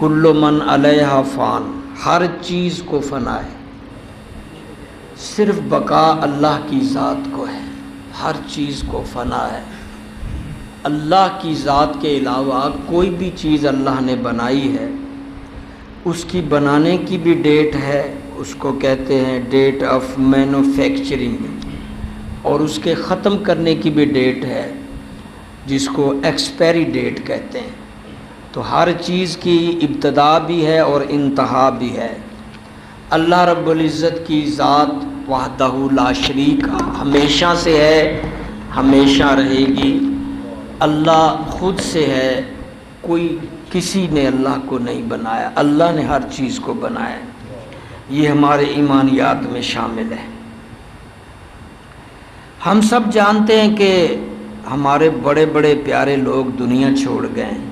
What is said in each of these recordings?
کل من علیہا فان، ہر چیز کو فنا ہے، صرف بقا اللہ کی ذات کو ہے، ہر چیز کو فنا ہے۔ اللہ کی ذات کے علاوہ کوئی بھی چیز اللہ نے بنائی ہے اس کی بنانے کی بھی ڈیٹ ہے، اس کو کہتے ہیں ڈیٹ آف مینوفیکچرنگ، اور اس کے ختم کرنے کی بھی ڈیٹ ہے جس کو ایکسپائری ڈیٹ کہتے ہیں۔ تو ہر چیز کی ابتدا بھی ہے اور انتہا بھی ہے۔ اللہ رب العزت کی ذات وحدہ لا شریک ہمیشہ سے ہے، ہمیشہ رہے گی۔ اللہ خود سے ہے، کوئی کسی نے اللہ کو نہیں بنایا، اللہ نے ہر چیز کو بنایا۔ یہ ہمارے ایمانیات میں شامل ہے۔ ہم سب جانتے ہیں کہ ہمارے بڑے بڑے پیارے لوگ دنیا چھوڑ گئے ہیں۔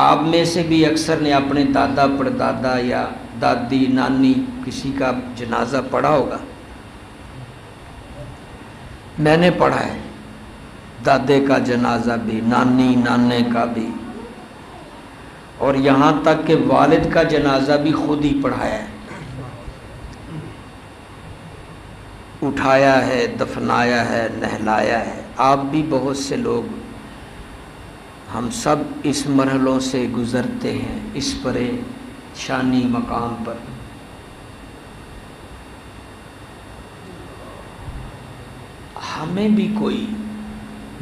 آپ میں سے بھی اکثر نے اپنے دادا پردادا یا دادی نانی کسی کا جنازہ پڑھا ہوگا۔ میں نے پڑھا ہے، دادے کا جنازہ بھی، نانی نانے کا بھی، اور یہاں تک کہ والد کا جنازہ بھی خود ہی پڑھایا ہے، اٹھایا ہے، دفنایا ہے، نہلایا ہے۔ آپ بھی بہت سے لوگ، ہم سب اس مرحلوں سے گزرتے ہیں، اس پریشانی مقام پر۔ ہمیں بھی کوئی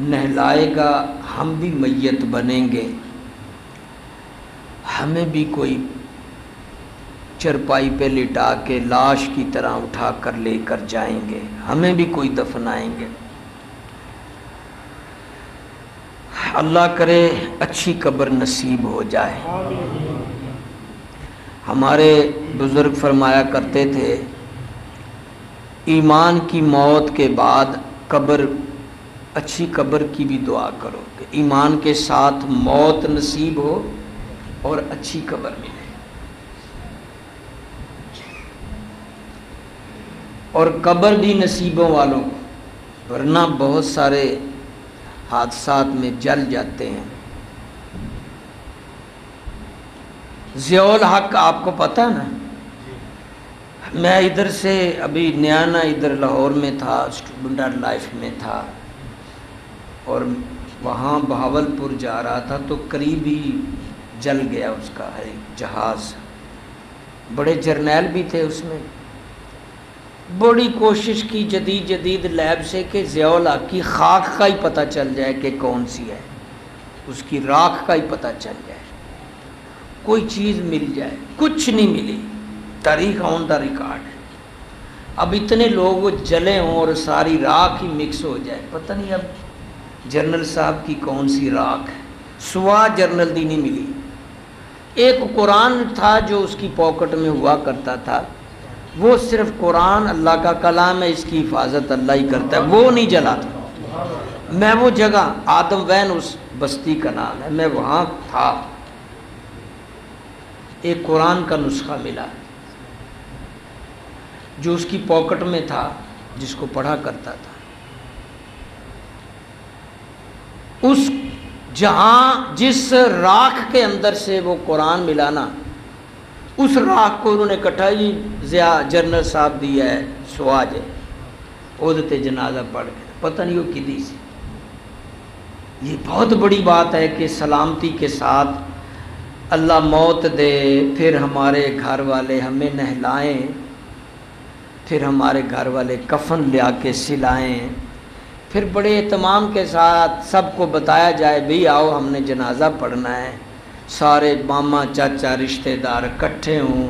نہلائے گا، ہم بھی میت بنیں گے، ہمیں بھی کوئی چرپائی پہ لٹا کے لاش کی طرح اٹھا کر لے کر جائیں گے، ہمیں بھی کوئی دفنائیں گے۔ اللہ کرے اچھی قبر نصیب ہو جائے۔ ہمارے بزرگ فرمایا کرتے تھے، ایمان کی موت کے بعد قبر، اچھی قبر کی بھی دعا کرو کہ ایمان کے ساتھ موت نصیب ہو اور اچھی قبر ملے۔ اور قبر بھی نصیبوں والوں کو، ورنہ بہت سارے حادثات میں جل جاتے ہیں۔ ضیاء الحق آپ کو پتہ نا، میں ادھر سے ابھی نیا ادھر لاہور میں تھا، اسٹوڈنٹ لائف میں تھا، اور وہاں بہاولپور جا رہا تھا تو قریب ہی جل گیا اس کا جہاز۔ بڑے جرنیل بھی تھے اس میں، بڑی کوشش کی جدید لیب سے کہ ضیاء الحق کی خاک کا ہی پتہ چل جائے کہ کون سی ہے، اس کی راکھ کا ہی پتہ چل جائے، کوئی چیز مل جائے، کچھ نہیں ملی۔ تاریخ آن دا ریکارڈ ہے۔ اب اتنے لوگ جلے ہوں اور ساری راکھ ہی مکس ہو جائے، پتہ نہیں اب جنرل صاحب کی کون سی راکھ ہے، سوا جنرل دی نہیں ملی۔ ایک قرآن تھا جو اس کی پاکٹ میں ہوا کرتا تھا، وہ صرف قرآن اللہ کا کلام ہے، اس کی حفاظت اللہ ہی کرتا ہے، وہ نہیں جلا تھا۔ میں وہ جگہ، آدم وین اس بستی کا نام ہے، میں وہاں تھا، ایک قرآن کا نسخہ ملا جو اس کی پاکٹ میں تھا، جس کو پڑھا کرتا تھا۔ اس جہاں جس راکھ کے اندر سے وہ قرآن ملا نا، اس راکھ کو انہوں نے کٹائی، ضیاء جنرل صاحب دی ہے، سواج ہے، عہدتے جنازہ پڑھ کے، پتہ نہیں وہ کدی سے۔ یہ بہت بڑی بات ہے کہ سلامتی کے ساتھ اللہ موت دے، پھر ہمارے گھر والے ہمیں نہلائیں، پھر ہمارے گھر والے کفن لیا کے سلائیں، پھر بڑے اہتمام کے ساتھ سب کو بتایا جائے بھئی آؤ ہم نے جنازہ پڑھنا ہے، سارے ماما چاچا رشتہ دار اکٹھے ہوں،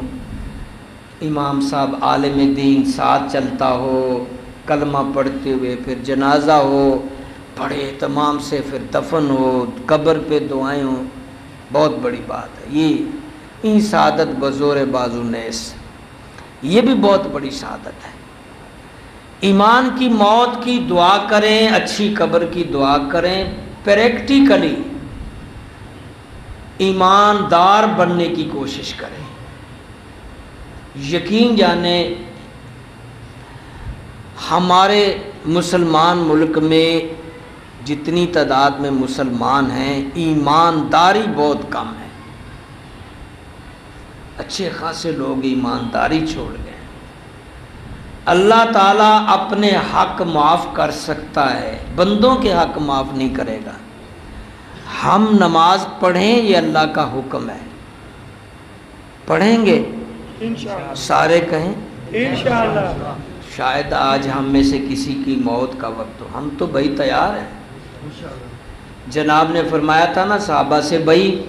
امام صاحب عالم دین ساتھ چلتا ہو، کلمہ پڑھتے ہوئے پھر جنازہ ہو، بڑے اہتمام سے پھر دفن ہو، قبر پہ دعائیں ہوں، بہت بڑی بات ہے یہ۔ سعادت بزور بازو نیس، یہ بھی بہت بڑی سعادت ہے۔ ایمان کی موت کی دعا کریں، اچھی قبر کی دعا کریں، پریکٹیکلی ایماندار بننے کی کوشش کریں۔ یقین جانیں ہمارے مسلمان ملک میں جتنی تعداد میں مسلمان ہیں، ایمانداری بہت کم ہے۔ اچھے خاصے لوگ ایمانداری چھوڑ گئے. اللہ تعالیٰ اپنے حق معاف کر سکتا ہے، بندوں کے حق معاف نہیں کرے گا. ہم نماز پڑھیں یہ اللہ کا حکم ہے. پڑھیں گے انشاءاللہ. سارے کہیں انشاءاللہ. شاید آج ہم میں سے کسی کی موت کا وقت ہو، ہم تو بھائی تیار ہیں. جناب نے فرمایا تھا نا صحابہ سے، بھائی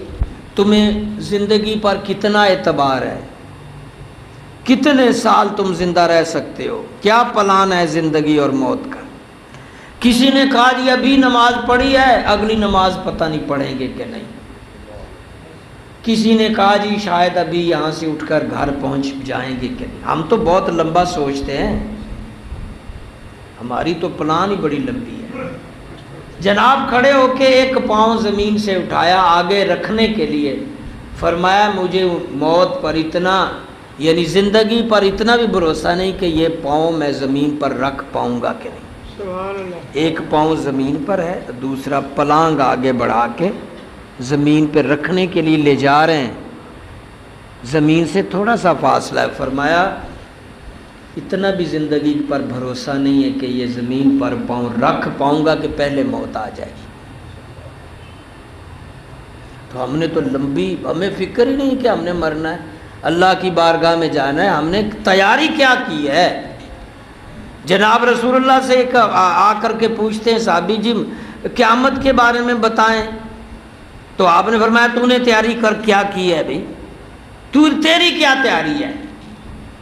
تمہیں زندگی پر کتنا اعتبار ہے، کتنے سال تم زندہ رہ سکتے ہو، کیا پلان ہے زندگی اور موت کا؟ کسی نے کہا جی ابھی نماز پڑھی ہے، اگلی نماز پتہ نہیں پڑھیں گے کہ نہیں. کسی نے کہا جی شاید ابھی یہاں سے اٹھ کر گھر پہنچ جائیں گے کہ نہیں. ہم تو بہت لمبا سوچتے ہیں، ہماری تو پلان ہی بڑی لمبی ہے. جناب کھڑے ہو کے ایک پاؤں زمین سے اٹھایا آگے رکھنے کے لیے، فرمایا مجھے موت پر اتنا، یعنی زندگی پر اتنا بھی بھروسہ نہیں کہ یہ پاؤں میں زمین پر رکھ پاؤں گا کہ نہیں. سبحان اللہ. ایک پاؤں زمین پر ہے، دوسرا پلانگ آگے بڑھا کے زمین پہ رکھنے کے لیے لے جا رہے ہیں. زمین سے تھوڑا سا فاصلہ ہے. فرمایا اتنا بھی زندگی پر بھروسہ نہیں ہے کہ یہ زمین پر پاؤں رکھ پاؤں گا کہ پہلے موت آ جائے گی. تو ہم نے تو لمبی، ہمیں فکر ہی نہیں کہ ہم نے مرنا ہے، اللہ کی بارگاہ میں جانا ہے. ہم نے تیاری کیا کی ہے؟ جناب رسول اللہ سے ایک آ کر کے پوچھتے ہیں صحابی جی قیامت کے بارے میں بتائیں، تو آپ نے فرمایا تو نے تیاری کر کیا کی ہے بھائی؟ تیری کیا تیاری ہے؟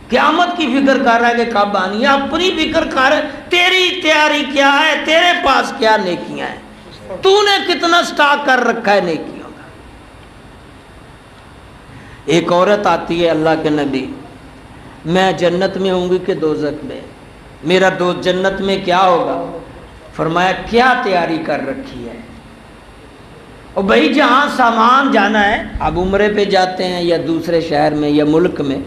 قیامت کی فکر کر رہا ہے کہ کب آنی ہے، اپنی فکر کر. تیری تیاری کیا ہے؟ تیرے پاس کیا نیکیاں ہیں؟ تو نے کتنا سٹاک کر رکھا ہے نیکیوں کا؟ ایک عورت آتی ہے اللہ کے نبی، میں جنت میں ہوں گی کہ دوزخ میں؟ میرا دوست جنت میں کیا ہوگا؟ فرمایا کیا تیاری کر رکھی ہے؟ اور بھائی جہاں سامان جانا ہے، اب عمرے پہ جاتے ہیں یا دوسرے شہر میں یا ملک میں،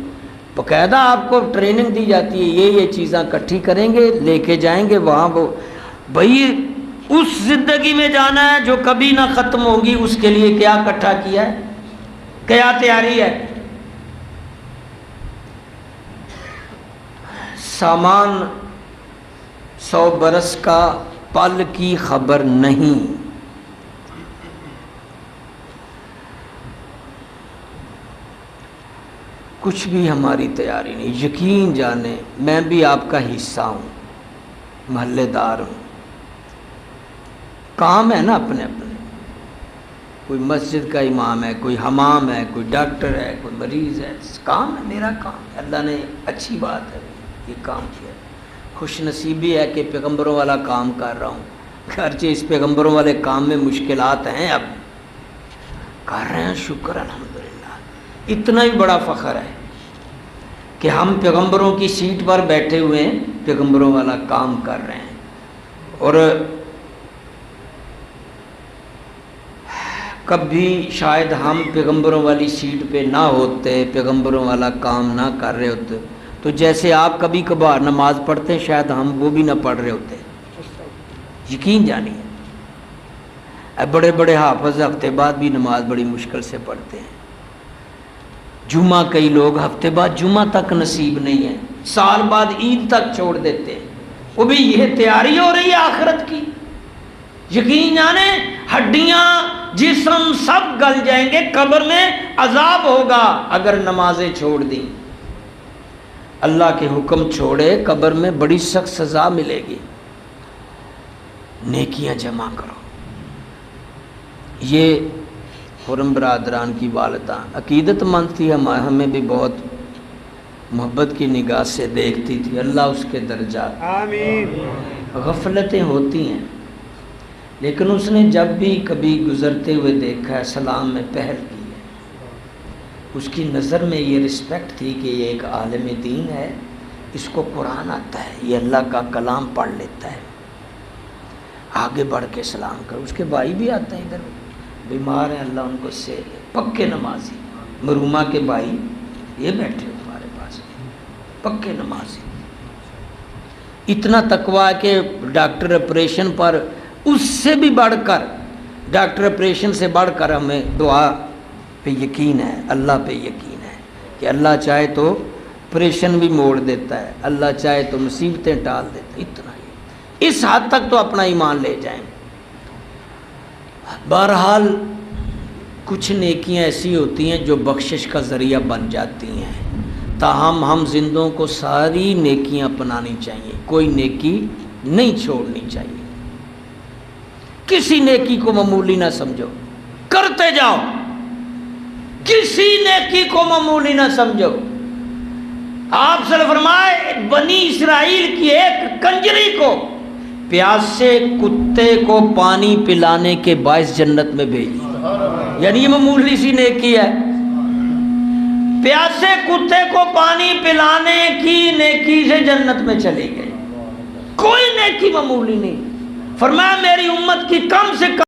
باقاعدہ آپ کو ٹریننگ دی جاتی ہے، یہ چیزیں اکٹھی کریں گے لے کے جائیں گے وہاں. وہ بھائی اس زندگی میں جانا ہے جو کبھی نہ ختم ہوگی، اس کے لیے کیا اکٹھا کیا ہے، کیا تیاری ہے؟ سامان 100 برس کا پل کی خبر نہیں. کچھ بھی ہماری تیاری نہیں. یقین جانے میں بھی آپ کا حصہ ہوں، محلے دار ہوں. کام ہے نا اپنے اپنے، کوئی مسجد کا امام ہے، کوئی حمام ہے، کوئی ڈاکٹر ہے، کوئی مریض ہے. کام ہے، میرا کام ہے. اللہ نے اچھی بات ہے یہ کام کیا. خوش نصیبی ہے کہ پیغمبروں والا کام کر رہا ہوں. گرچہ اس پیغمبروں والے کام میں مشکلات ہیں، اب کر رہے ہیں، شکر الحمدللہ. اتنا ہی بڑا فخر ہے کہ ہم پیغمبروں کی سیٹ پر بیٹھے ہوئے ہیں، پیغمبروں والا کام کر رہے ہیں. اور کبھی شاید ہم پیغمبروں والی سیٹ پہ نہ ہوتے، پیغمبروں والا کام نہ کر رہے ہوتے، تو جیسے آپ کبھی کبھار نماز پڑھتے ہیں شاید ہم وہ بھی نہ پڑھ رہے ہوتے. یقین جانیے بڑے بڑے حافظ ہفتے بعد بھی نماز بڑی مشکل سے پڑھتے ہیں. جمعہ کئی لوگ ہفتے بعد جمعہ تک نصیب نہیں ہے، سال بعد عید تک چھوڑ دیتے ہیں. وہ بھی یہ تیاری ہو رہی ہے آخرت کی. یقین جانے ہڈیاں جسم سب گل جائیں گے، قبر میں عذاب ہوگا اگر نمازیں چھوڑ دیں. اللہ کے حکم چھوڑے قبر میں بڑی سخت سزا ملے گی. نیکیاں جمع کرو. یہ خرم برادران کی والدہ عقیدت مند تھی، ہمیں بھی بہت محبت کی نگاہ سے دیکھتی تھی. اللہ اس کے درجات. آمین. غفلتیں ہوتی ہیں، لیکن اس نے جب بھی کبھی گزرتے ہوئے دیکھا ہے سلام میں پہل کی ہے. اس کی نظر میں یہ رسپیکٹ تھی کہ یہ ایک عالم دین ہے، اس کو قرآن آتا ہے، یہ اللہ کا کلام پڑھ لیتا ہے، آگے بڑھ کے سلام کرو. اس کے بھائی بھی آتے ہیں ادھر، بیمار ہیں، اللہ ان کو صحت دے، پکے نمازی. مرومہ کے بھائی یہ بیٹھے ہمارے پاس، پکے نمازی. اتنا تقویٰ ہے کہ ڈاکٹر آپریشن پر، اس سے بھی بڑھ کر، ڈاکٹر آپریشن سے بڑھ کر ہمیں دعا پہ یقین ہے، اللہ پہ یقین ہے کہ اللہ چاہے تو پریشن بھی موڑ دیتا ہے، اللہ چاہے تو مصیبتیں ٹال دیتا ہے، اتنا ہی، اس حد تک تو اپنا ایمان لے جائیں۔ بہرحال کچھ نیکیاں ایسی ہوتی ہیں جو بخشش کا ذریعہ بن جاتی ہیں، تاہم ہم زندوں کو ساری نیکیاں اپنانی چاہیے، کوئی نیکی نہیں چھوڑنی چاہیے، کسی نیکی کو معمولی نہ سمجھو، کرتے جاؤ، کسی نیکی کو معمولی نہ سمجھو۔ آپ صلی اللہ علیہ وسلم فرمائے بنی اسرائیل کی ایک کنجری کو پیاسے کتے کو پانی پلانے کے باعث جنت میں بھیج دیا، یعنی یہ معمولی سی نیکی ہے، پیاسے کتے کو پانی پلانے کی نیکی سے جنت میں چلے گئے، کوئی نیکی معمولی نہیں۔ فرمایا میری امت کی کم سے کم